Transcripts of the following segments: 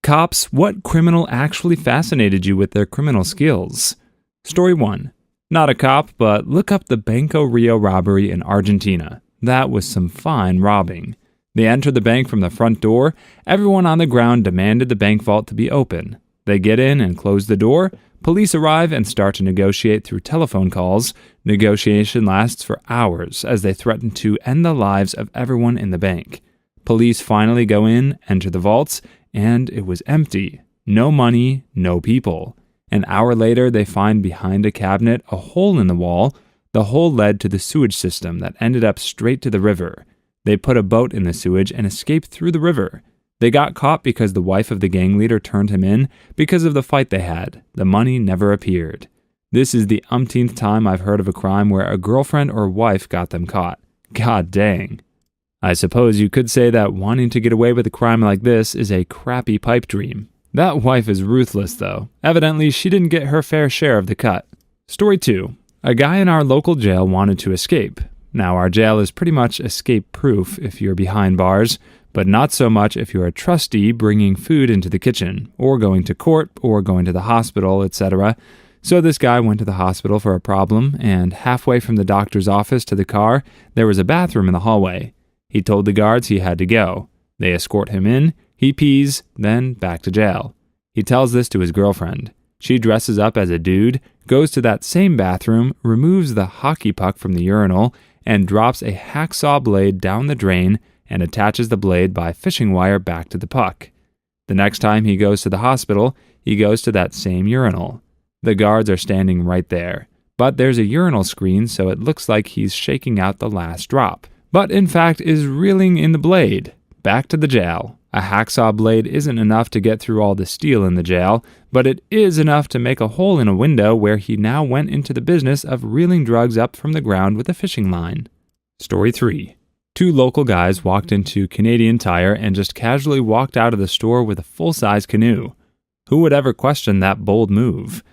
Cops, what criminal actually fascinated you with their criminal skills? Story 1. Not a cop, but look up the Banco Rio robbery in Argentina. That was some fine robbing. They entered the bank from the front door. Everyone on the ground demanded the bank vault to be open. They get in and close the door. Police arrive and start to negotiate through telephone calls. Negotiation lasts for hours as they threaten to end the lives of everyone in the bank. Police finally go in, enter the vaults, and it was empty. No money, no people. An hour later, they find behind a cabinet a hole in the wall. The hole led to the sewage system that ended up straight to the river. They put a boat in the sewage and escaped through the river. They got caught because the wife of the gang leader turned him in because of the fight they had. The money never appeared. This is the umpteenth time I've heard of a crime where a girlfriend or wife got them caught. God dang. I suppose you could say that wanting to get away with a crime like this is a crappy pipe dream. That wife is ruthless, though. Evidently, she didn't get her fair share of the cut. Story 2. A guy in our local jail wanted to escape. Now, our jail is pretty much escape-proof if you're behind bars, but not so much if you're a trustee bringing food into the kitchen, or going to court, or going to the hospital, etc. So this guy went to the hospital for a problem, and halfway from the doctor's office to the car, there was a bathroom in the hallway. He told the guards he had to go. They escort him in, he pees, then back to jail. He tells this to his girlfriend. She dresses up as a dude, goes to that same bathroom, removes the hockey puck from the urinal, and drops a hacksaw blade down the drain and attaches the blade by fishing wire back to the puck. The next time he goes to the hospital, he goes to that same urinal. The guards are standing right there, but there's a urinal screen so it looks like he's shaking out the last drop, but in fact is reeling in the blade. Back to the jail. A hacksaw blade isn't enough to get through all the steel in the jail, but it is enough to make a hole in a window where he now went into the business of reeling drugs up from the ground with a fishing line. Story 3. 2 local guys walked into Canadian Tire and just casually walked out of the store with a full-size canoe. Who would ever question that bold move?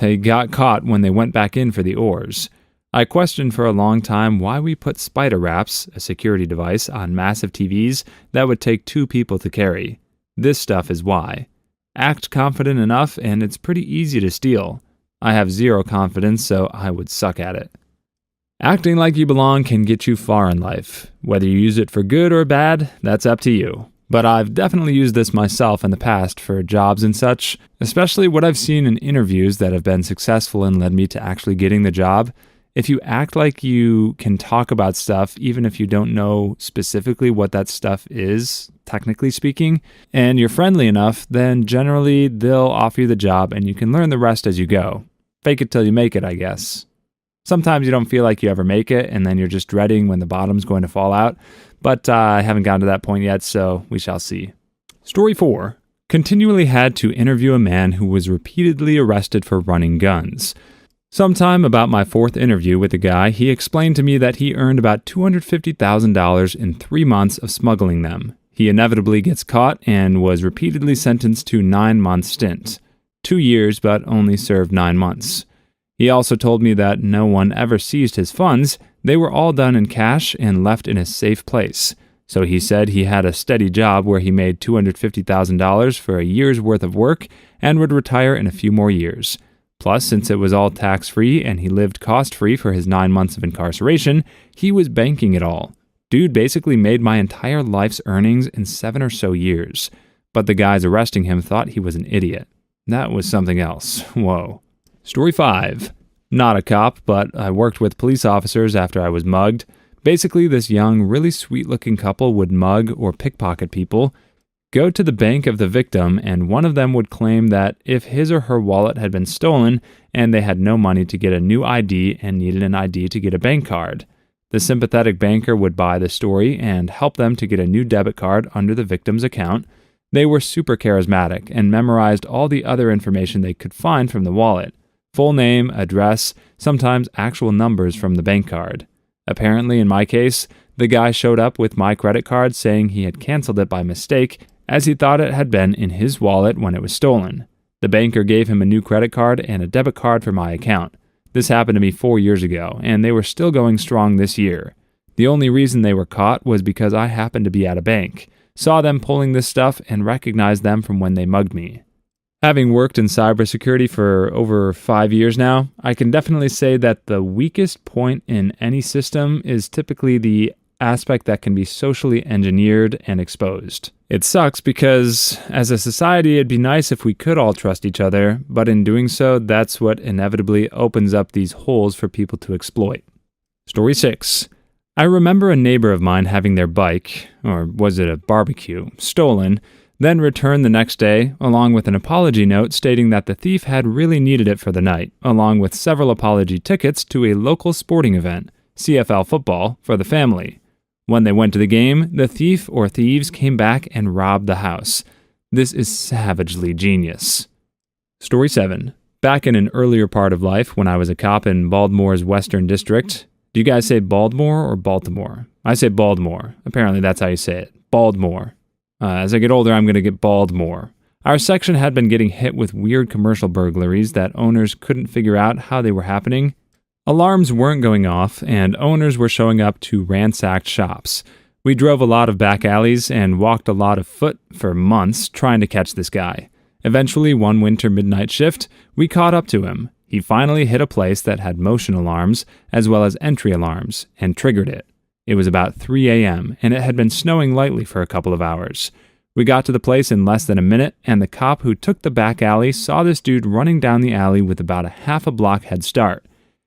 They got caught when they went back in for the oars. I questioned for a long time why we put spider wraps, a security device, on massive TVs that would take 2 people to carry. This stuff is why. Act confident enough and it's pretty easy to steal. I have 0 confidence, so I would suck at it. Acting like you belong can get you far in life. Whether you use it for good or bad, that's up to you. But I've definitely used this myself in the past for jobs and such, especially what I've seen in interviews that have been successful and led me to actually getting the job. If you act like you can talk about stuff, even if you don't know specifically what that stuff is, technically speaking, and you're friendly enough, then generally they'll offer you the job and you can learn the rest as you go. Fake it till you make it, I guess. Sometimes you don't feel like you ever make it, and then you're just dreading when the bottom's going to fall out, but I haven't gotten to that point yet, so we shall see. Story 4. Continually had to interview a man who was repeatedly arrested for running guns. Sometime about my 4th interview with the guy, he explained to me that he earned about $250,000 in 3 months of smuggling them. He inevitably gets caught and was repeatedly sentenced to 9-month stint. 2 years, but only served 9 months. He also told me that no one ever seized his funds. They were all done in cash and left in a safe place. So he said he had a steady job where he made $250,000 for a year's worth of work and would retire in a few more years. Plus, since it was all tax-free and he lived cost-free for his 9 months of incarceration, he was banking it all. Dude basically made my entire life's earnings in 7 or so years. But the guys arresting him thought he was an idiot. That was something else. Whoa. Story 5. Not a cop, but I worked with police officers after I was mugged. Basically, this young, really sweet-looking couple would mug or pickpocket people, go to the bank of the victim, and one of them would claim that if his or her wallet had been stolen and they had no money to get a new ID and needed an ID to get a bank card, the sympathetic banker would buy the story and help them to get a new debit card under the victim's account. They were super charismatic and memorized all the other information they could find from the wallet. Full name, address, sometimes actual numbers from the bank card. Apparently, in my case, the guy showed up with my credit card saying he had canceled it by mistake as he thought it had been in his wallet when it was stolen. The banker gave him a new credit card and a debit card for my account. This happened to me 4 years ago, and they were still going strong this year. The only reason they were caught was because I happened to be at a bank. saw them pulling this stuff, and recognized them from when they mugged me. Having worked in cybersecurity for over 5 years now, I can definitely say that the weakest point in any system is typically the aspect that can be socially engineered and exposed. It sucks because, as a society, it'd be nice if we could all trust each other, but in doing so, that's what inevitably opens up these holes for people to exploit. Story 6. I remember a neighbor of mine having their bike, or was it a barbecue, stolen, then returned the next day, along with an apology note stating that the thief had really needed it for the night, along with several apology tickets to a local sporting event, CFL football, for the family. When they went to the game, the thief or thieves came back and robbed the house. This is savagely genius. Story 7. Back in an earlier part of life, when I was a cop in Baltimore's Western District. Do you guys say Baltimore or Baltimore? I say Baltimore. Apparently that's how you say it. Baltimore. As I get older, I'm going to get Baltimore. Our section had been getting hit with weird commercial burglaries that owners couldn't figure out how they were happening. Alarms weren't going off, and owners were showing up to ransacked shops. We drove a lot of back alleys and walked a lot of foot for months trying to catch this guy. Eventually, one winter midnight shift, we caught up to him. He finally hit a place that had motion alarms as well as entry alarms and triggered it. It was about 3 a.m., and it had been snowing lightly for a couple of hours. We got to the place in less than a minute, and the cop who took the back alley saw this dude running down the alley with about a half a block head start.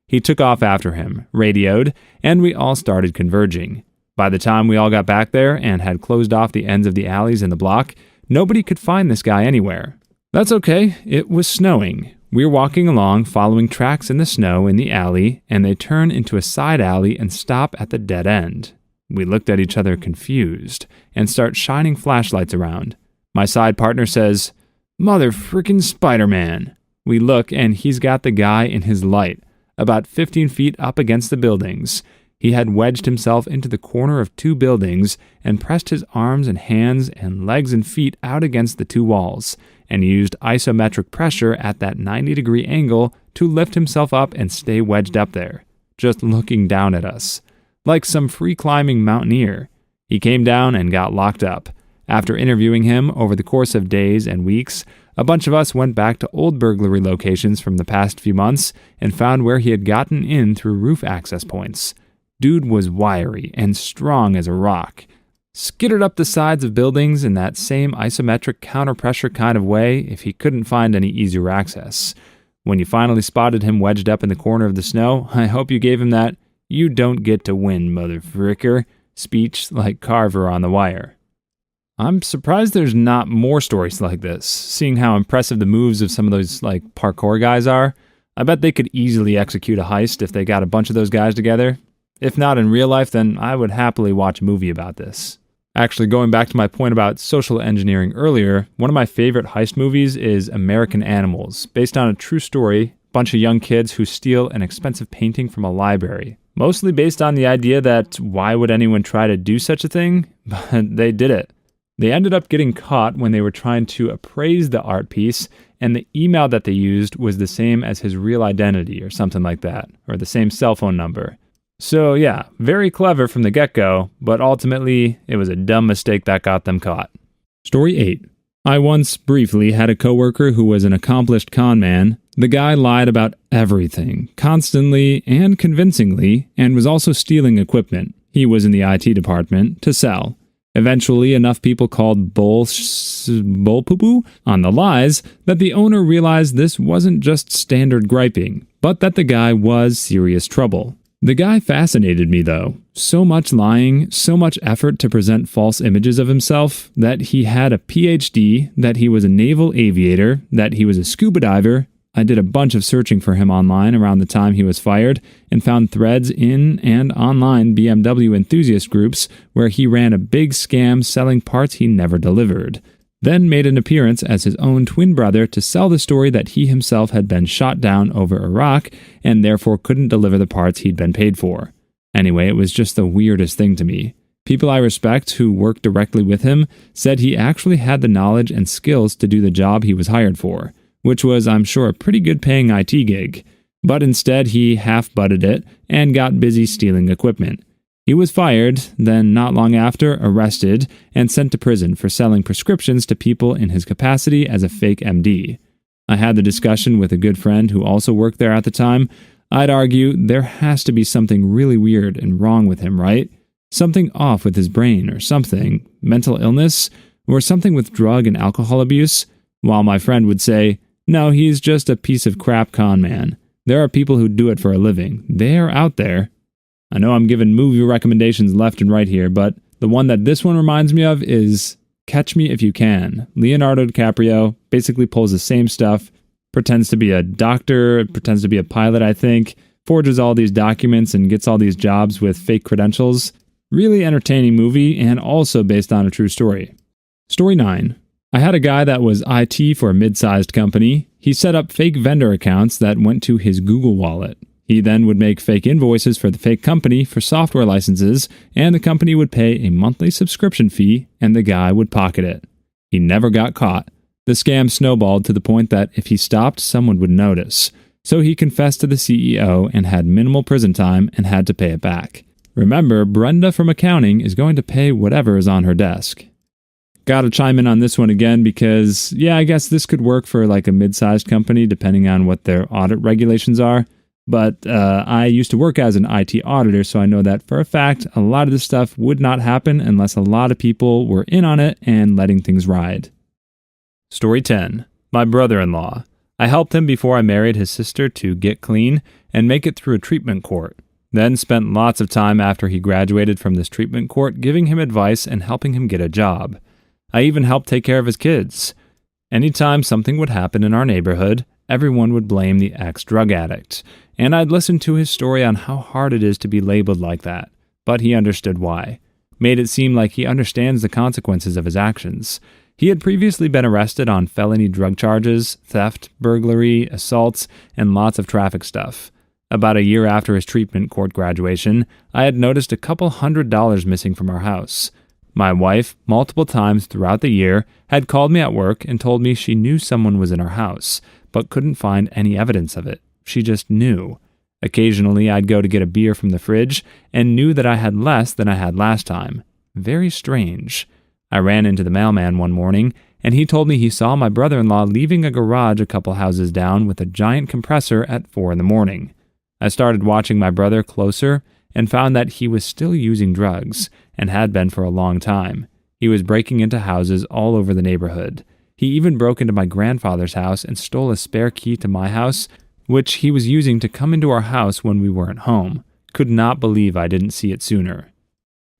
He took off after him, radioed, and we all started converging. By the time we all got back there and had closed off the ends of the alleys in the block, nobody could find this guy anywhere. That's okay, it was snowing. We were walking along, following tracks in the snow in the alley, and they turn into a side alley and stop at the dead end. We looked at each other confused and start shining flashlights around. My side partner says, "Mother frickin' Spider-Man." We look and he's got the guy in his light, about 15 feet up against the buildings. He had wedged himself into the corner of 2 buildings and pressed his arms and hands and legs and feet out against the 2 walls, and used isometric pressure at that 90-degree angle to lift himself up and stay wedged up there, just looking down at us. Like some free-climbing mountaineer. He came down and got locked up. After interviewing him over the course of days and weeks, a bunch of us went back to old burglary locations from the past few months and found where he had gotten in through roof access points. Dude was wiry and strong as a rock. Skittered up the sides of buildings in that same isometric counter-pressure kind of way if he couldn't find any easier access. When you finally spotted him wedged up in the corner of the snow, I hope you gave him that "you don't get to win, mother fricker" speech like Carver on The Wire. I'm surprised there's not more stories like this, seeing how impressive the moves of some of those parkour guys are. I bet they could easily execute a heist if they got a bunch of those guys together. If not in real life, then I would happily watch a movie about this. Actually, going back to my point about social engineering earlier, one of my favorite heist movies is American Animals, based on a true story, a bunch of young kids who steal an expensive painting from a library. Mostly based on the idea that why would anyone try to do such a thing? But they did it. They ended up getting caught when they were trying to appraise the art piece, and the email that they used was the same as his real identity or something like that, or the same cell phone number. So yeah, very clever from the get-go, but ultimately it was a dumb mistake that got them caught. Story 8. I once briefly had a coworker who was an accomplished con man. The guy lied about everything, constantly and convincingly, and was also stealing equipment. He was in the IT department to sell. Eventually, enough people called bull poo-poo on the lies that the owner realized this wasn't just standard griping, but that the guy was serious trouble. The guy fascinated me, though. So much lying, so much effort to present false images of himself, that he had a PhD, that he was a naval aviator, that he was a scuba diver. I did a bunch of searching for him online around the time he was fired, and found threads in and online BMW enthusiast groups where he ran a big scam selling parts he never delivered. Then made an appearance as his own twin brother to sell the story that he himself had been shot down over Iraq and therefore couldn't deliver the parts he'd been paid for. Anyway, it was just the weirdest thing to me. People I respect who worked directly with him said he actually had the knowledge and skills to do the job he was hired for, which was, I'm sure, a pretty good paying IT gig. But instead he half-butted it and got busy stealing equipment. He was fired, then not long after arrested and sent to prison for selling prescriptions to people in his capacity as a fake MD. I had the discussion with a good friend who also worked there at the time. I'd argue there has to be something really weird and wrong with him, right? Something off with his brain or something, mental illness, or something with drug and alcohol abuse, while my friend would say, no, he's just a piece of crap con man. There are people who do it for a living. They are out there. I know I'm giving movie recommendations left and right here, but the one that this one reminds me of is Catch Me If You Can. Leonardo DiCaprio basically pulls the same stuff, pretends to be a doctor, pretends to be a pilot, I think, forges all these documents and gets all these jobs with fake credentials. Really entertaining movie and also based on a true story. Story 9. I had a guy that was IT for a mid-sized company. He set up fake vendor accounts that went to his Google Wallet. He then would make fake invoices for the fake company for software licenses, and the company would pay a monthly subscription fee, and the guy would pocket it. He never got caught. The scam snowballed to the point that if he stopped, someone would notice. So he confessed to the CEO and had minimal prison time and had to pay it back. Remember, Brenda from accounting is going to pay whatever is on her desk. Gotta chime in on this one again because, I guess this could work for like a mid-sized company depending on what their audit regulations are. But I used to work as an IT auditor, so I know that for a fact, a lot of this stuff would not happen unless a lot of people were in on it and letting things ride. Story 10. My brother-in-law. I helped him before I married his sister to get clean and make it through a treatment court. Then spent lots of time after he graduated from this treatment court giving him advice and helping him get a job. I even helped take care of his kids. Anytime something would happen in our neighborhood, everyone would blame the ex-drug addict. And I'd listen to his story on how hard it is to be labeled like that. But he understood why. Made it seem like he understands the consequences of his actions. He had previously been arrested on felony drug charges, theft, burglary, assaults, and lots of traffic stuff. About a year after his treatment court graduation, I had noticed a couple $100 missing from our house. My wife, multiple times throughout the year, had called me at work and told me she knew someone was in our house, but couldn't find any evidence of it. She just knew. Occasionally, I'd go to get a beer from the fridge and knew that I had less than I had last time. Very strange. I ran into the mailman one morning, and he told me he saw my brother-in-law leaving a garage a couple houses down with a giant compressor at 4 a.m. I started watching my brother closer and found that he was still using drugs, and had been for a long time. He was breaking into houses all over the neighborhood. He even broke into my grandfather's house and stole a spare key to my house, which he was using to come into our house when we weren't home. Could not believe I didn't see it sooner.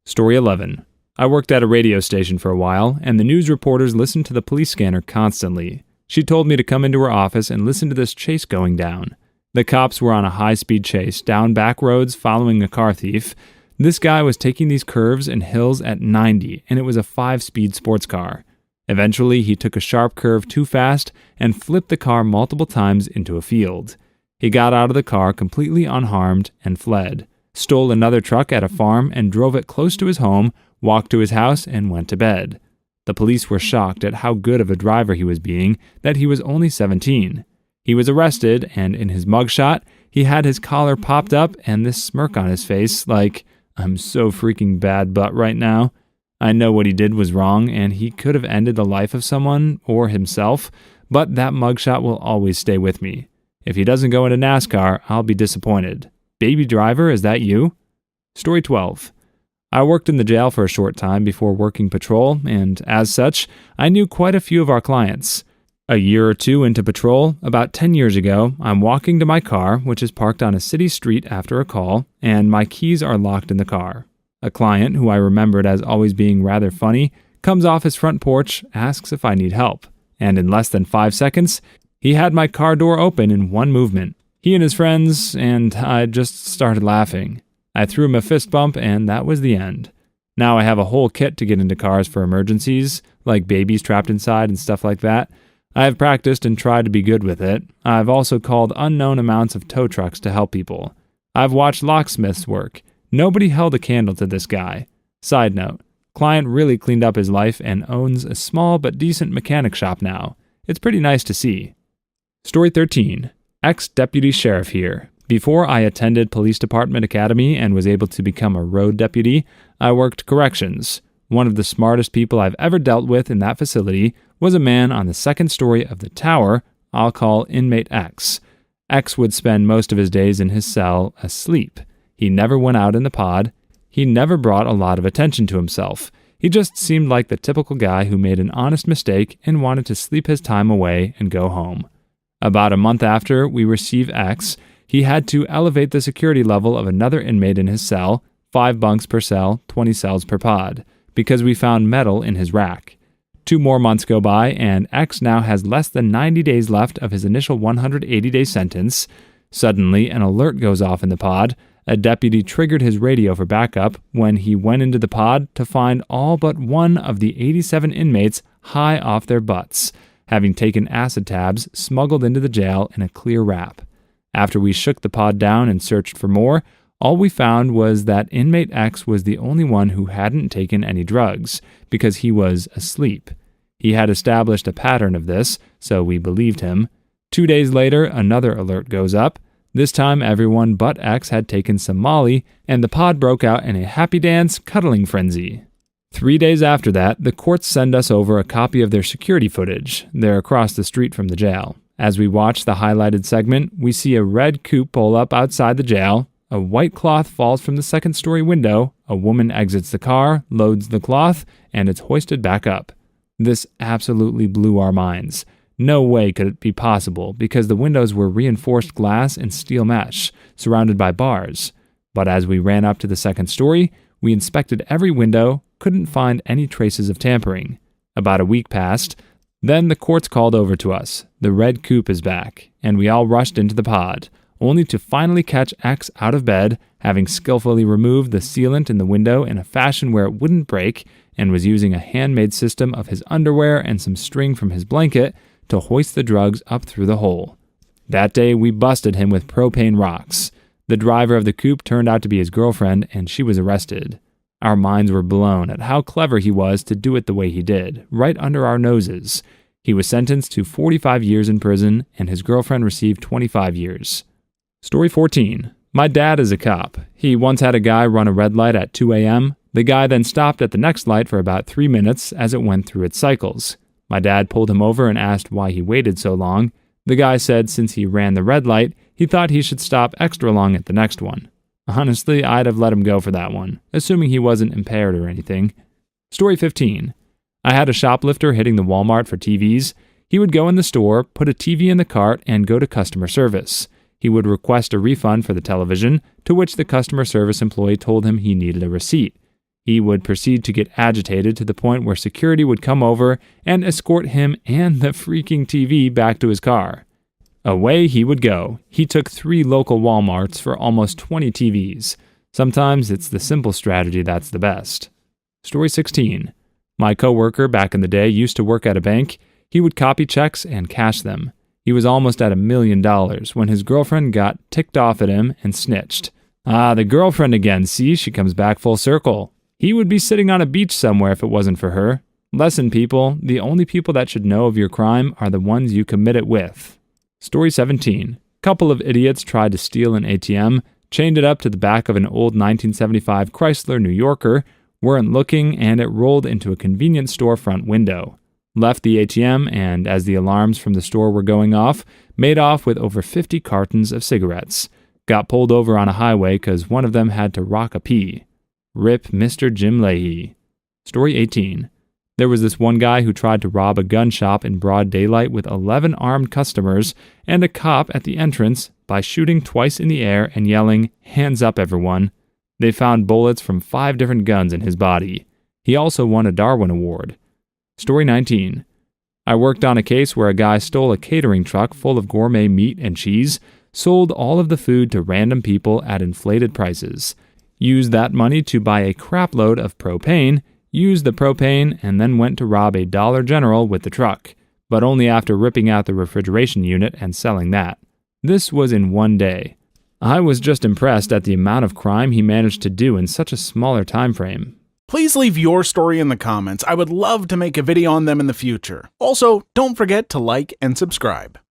Story 11. I worked at a radio station for a while, and the news reporters listened to the police scanner constantly. She told me to come into her office and listen to this chase going down. The cops were on a high-speed chase down back roads following a car thief. This guy was taking these curves and hills at 90, and it was a 5-speed sports car. Eventually, he took a sharp curve too fast and flipped the car multiple times into a field. He got out of the car completely unharmed and fled, stole another truck at a farm and drove it close to his home, walked to his house, and went to bed. The police were shocked at how good of a driver he was being, that he was only 17. He was arrested, and in his mugshot, he had his collar popped up and this smirk on his face like, I'm so freaking bad butt right now. I know what he did was wrong, and he could have ended the life of someone or himself, but that mugshot will always stay with me. If he doesn't go into NASCAR, I'll be disappointed. Baby driver, is that you? Story 12. I worked in the jail for a short time before working patrol, and as such, I knew quite a few of our clients. A year or two into patrol, about 10 years ago, I'm walking to my car, which is parked on a city street after a call, and my keys are locked in the car. A client, who I remembered as always being rather funny, comes off his front porch, asks if I need help, and in less than 5 seconds, he had my car door open in one movement. He and his friends, and I just started laughing. I threw him a fist bump, and that was the end. Now I have a whole kit to get into cars for emergencies, like babies trapped inside and stuff like that. I have practiced and tried to be good with it. I've also called unknown amounts of tow trucks to help people. I've watched locksmiths work. Nobody held a candle to this guy. Side note, client really cleaned up his life and owns a small but decent mechanic shop now. It's pretty nice to see. Story 13. Ex-deputy sheriff here. Before I attended Police Department Academy and was able to become a road deputy, I worked corrections. One of the smartest people I've ever dealt with in that facility was a man on the second story of the tower I'll call Inmate X. X would spend most of his days in his cell asleep. He never went out in the pod. He never brought a lot of attention to himself. He just seemed like the typical guy who made an honest mistake and wanted to sleep his time away and go home. About a month after we received X, he had to elevate the security level of another inmate in his cell, 5 bunks per cell, 20 cells per pod, because we found metal in his rack. 2 more months go by, and X now has less than 90 days left of his initial 180-day sentence. Suddenly, an alert goes off in the pod. A deputy triggered his radio for backup when he went into the pod to find all but one of the 87 inmates high off their butts, having taken acid tabs smuggled into the jail in a clear wrap. After we shook the pod down and searched for more, all we found was that inmate X was the only one who hadn't taken any drugs, because he was asleep. He had established a pattern of this, so we believed him. 2 days later, another alert goes up. This time, everyone but X had taken some Molly, and the pod broke out in a happy dance cuddling frenzy. 3 days after that, the courts send us over a copy of their security footage. They're across the street from the jail. As we watch the highlighted segment, we see a red coupe pull up outside the jail. A white cloth falls from the second-story window, a woman exits the car, loads the cloth, and it's hoisted back up. This absolutely blew our minds. No way could it be possible, because the windows were reinforced glass and steel mesh, surrounded by bars. But as we ran up to the second story, we inspected every window, couldn't find any traces of tampering. About a week passed. Then the courts called over to us. The red coupe is back, and we all rushed into the pod, only to finally catch X out of bed, having skillfully removed the sealant in the window in a fashion where it wouldn't break, and was using a handmade system of his underwear and some string from his blanket to hoist the drugs up through the hole. That day, we busted him with propane rocks. The driver of the coupe turned out to be his girlfriend, and she was arrested. Our minds were blown at how clever he was to do it the way he did, right under our noses. He was sentenced to 45 years in prison, and his girlfriend received 25 years. Story 14. My dad is a cop. He once had a guy run a red light at 2 a.m. The guy then stopped at the next light for about 3 minutes as it went through its cycles. My dad pulled him over and asked why he waited so long. The guy said since he ran the red light, he thought he should stop extra long at the next one. Honestly, I'd have let him go for that one, assuming he wasn't impaired or anything. Story 15. I had a shoplifter hitting the Walmart for TVs. He would go in the store, put a TV in the cart, and go to customer service. He would request a refund for the television, to which the customer service employee told him he needed a receipt. He would proceed to get agitated to the point where security would come over and escort him and the freaking TV back to his car. Away he would go. He took 3 local Walmarts for almost 20 TVs. Sometimes it's the simple strategy that's the best. Story 16. My coworker back in the day used to work at a bank. He would copy checks and cash them. He was almost at $1 million when his girlfriend got ticked off at him and snitched. Ah, the girlfriend again. See, she comes back full circle. He would be sitting on a beach somewhere if it wasn't for her. Lesson, people. The only people that should know of your crime are the ones you commit it with. Story 17. Couple of idiots tried to steal an ATM, chained it up to the back of an old 1975 Chrysler New Yorker, weren't looking, and it rolled into a convenience store front window. Left the ATM, and as the alarms from the store were going off, made off with over 50 cartons of cigarettes. Got pulled over on a highway because one of them had to rock a pee. Rip Mr. Jim Leahy. Story 18. There was this one guy who tried to rob a gun shop in broad daylight with 11 armed customers and a cop at the entrance by shooting twice in the air and yelling, "Hands up, everyone." They found bullets from 5 different guns in his body. He also won a Darwin Award. Story 19. I worked on a case where a guy stole a catering truck full of gourmet meat and cheese, sold all of the food to random people at inflated prices, used that money to buy a crapload of propane, used the propane, and then went to rob a Dollar General with the truck, but only after ripping out the refrigeration unit and selling that. This was in one day. I was just impressed at the amount of crime he managed to do in such a smaller time frame. Please leave your story in the comments. I would love to make a video on them in the future. Also, don't forget to like and subscribe.